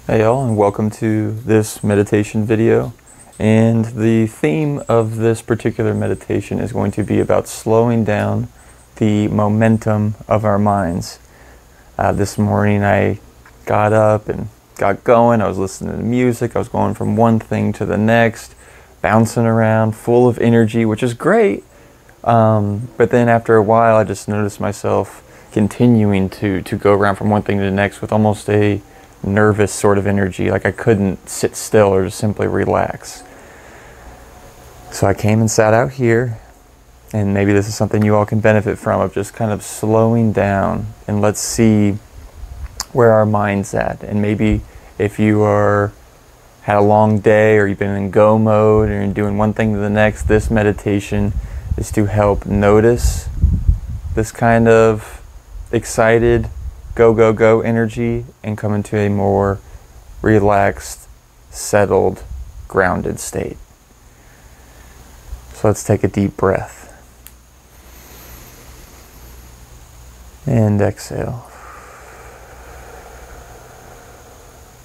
Hey y'all, and welcome to this meditation video. And the theme of this particular meditation is going to be about slowing down the momentum of our minds. This morning I got up and got going. I was listening to music. I was going from one thing to the next, bouncing around, full of energy, which is great. But then after a while, I just noticed myself continuing to go around from one thing to the next with almost a nervous sort of energy, like I couldn't sit still or just simply relax. So I came and sat out here, and maybe this is something you all can benefit from, of just kind of slowing down and let's see where our mind's at. And maybe if you had a long day or you've been in go mode and you're doing one thing to the next, this meditation is to help notice this kind of excited go energy and come into a more relaxed, settled, grounded state. So let's take a deep breath and exhale.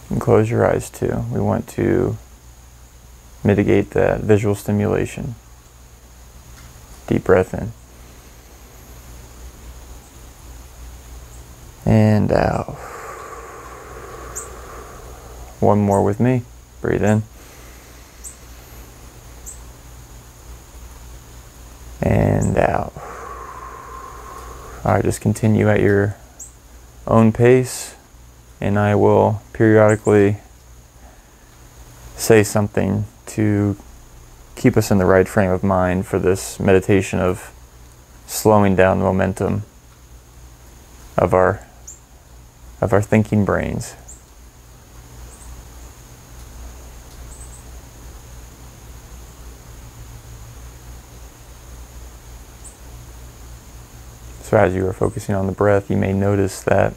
And close your eyes too. We want to mitigate that visual stimulation. Deep breath in. And out. One more with me. Breathe in. And out. Alright, just continue at your own pace, and I will periodically say something to keep us in the right frame of mind for this meditation of slowing down the momentum of our thinking brains. So as you are focusing on the breath, you may notice that,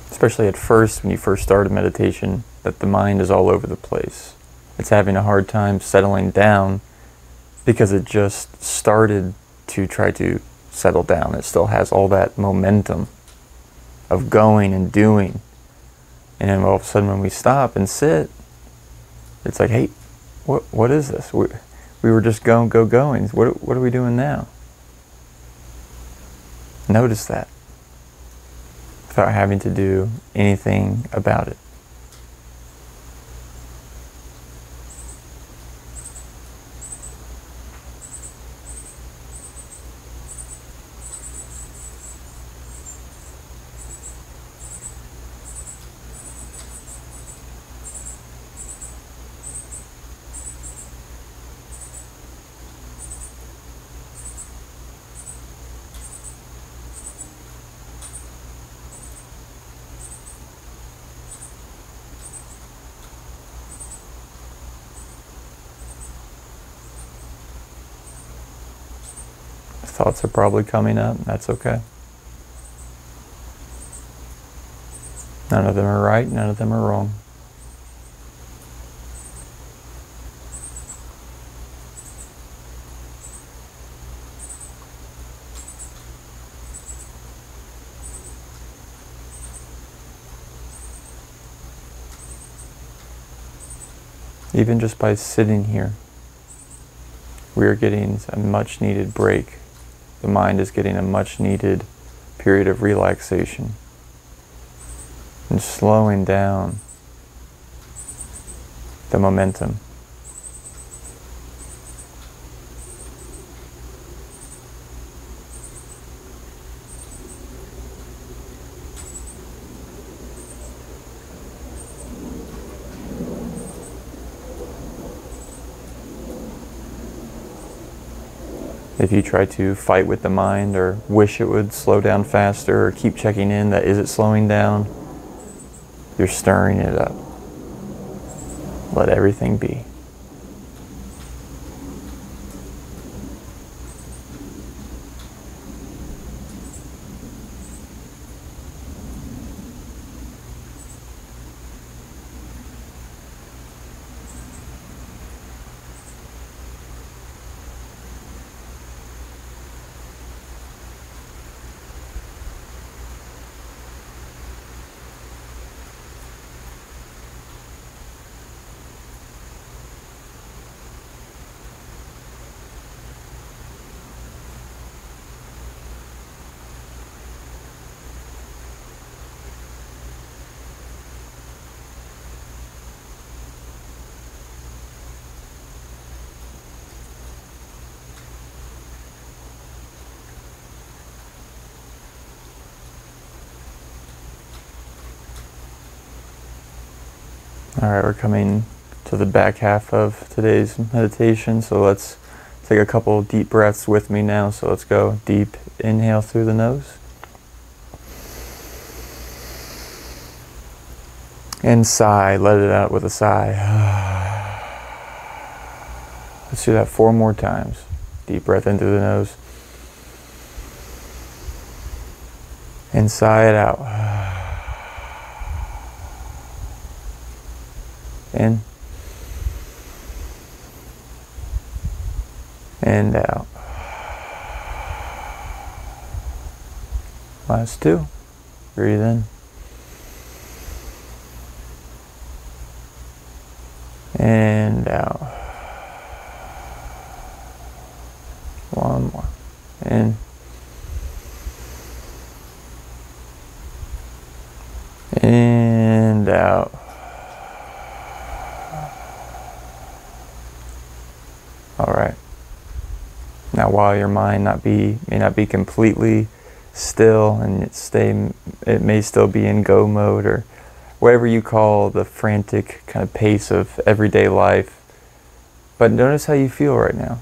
especially at first, when you first start a meditation, that the mind is all over the place. It's having a hard time settling down because it just started to try to settle down. It still has all that momentum of going and doing. And then all of a sudden when we stop and sit, it's like, hey, what is this? We were just going. What are we doing now? Notice that without having to do anything about it. Thoughts are probably coming up. That's okay. None of them are right, none of them are wrong. Even just by sitting here, we are getting a much needed break. The mind is getting a much needed period of relaxation and slowing down the momentum. If you try to fight with the mind or wish it would slow down faster or keep checking in that is it slowing down, you're stirring it up. Let everything be. Alright, we're coming to the back half of today's meditation, so let's take a couple deep breaths with me now. So let's go deep inhale through the nose. And sigh, let it out with a sigh. Let's do that 4 more times. Deep breath in through the nose. And sigh it out. In. And out. Last 2. Breathe in. And out. 1 more. In. And out. All right. Now, while your mind may not be completely still, and it may still be in go mode, or whatever you call the frantic kind of pace of everyday life, but notice how you feel right now.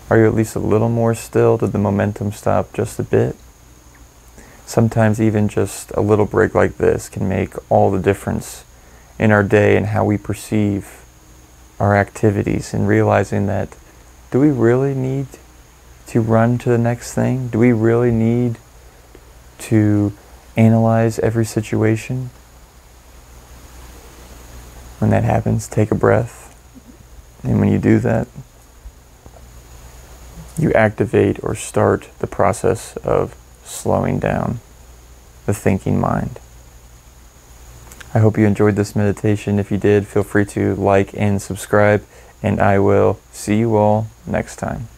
Are you at least a little more still? Did the momentum stop just a bit? Sometimes even just a little break like this can make all the difference in our day and how we perceive our activities, and realizing that, do we really need to run to the next thing? Do we really need to analyze every situation? When that happens, take a breath. And when you do that, you activate or start the process of slowing down the thinking mind. I hope you enjoyed this meditation. If you did, feel free to like and subscribe, and I will see you all next time.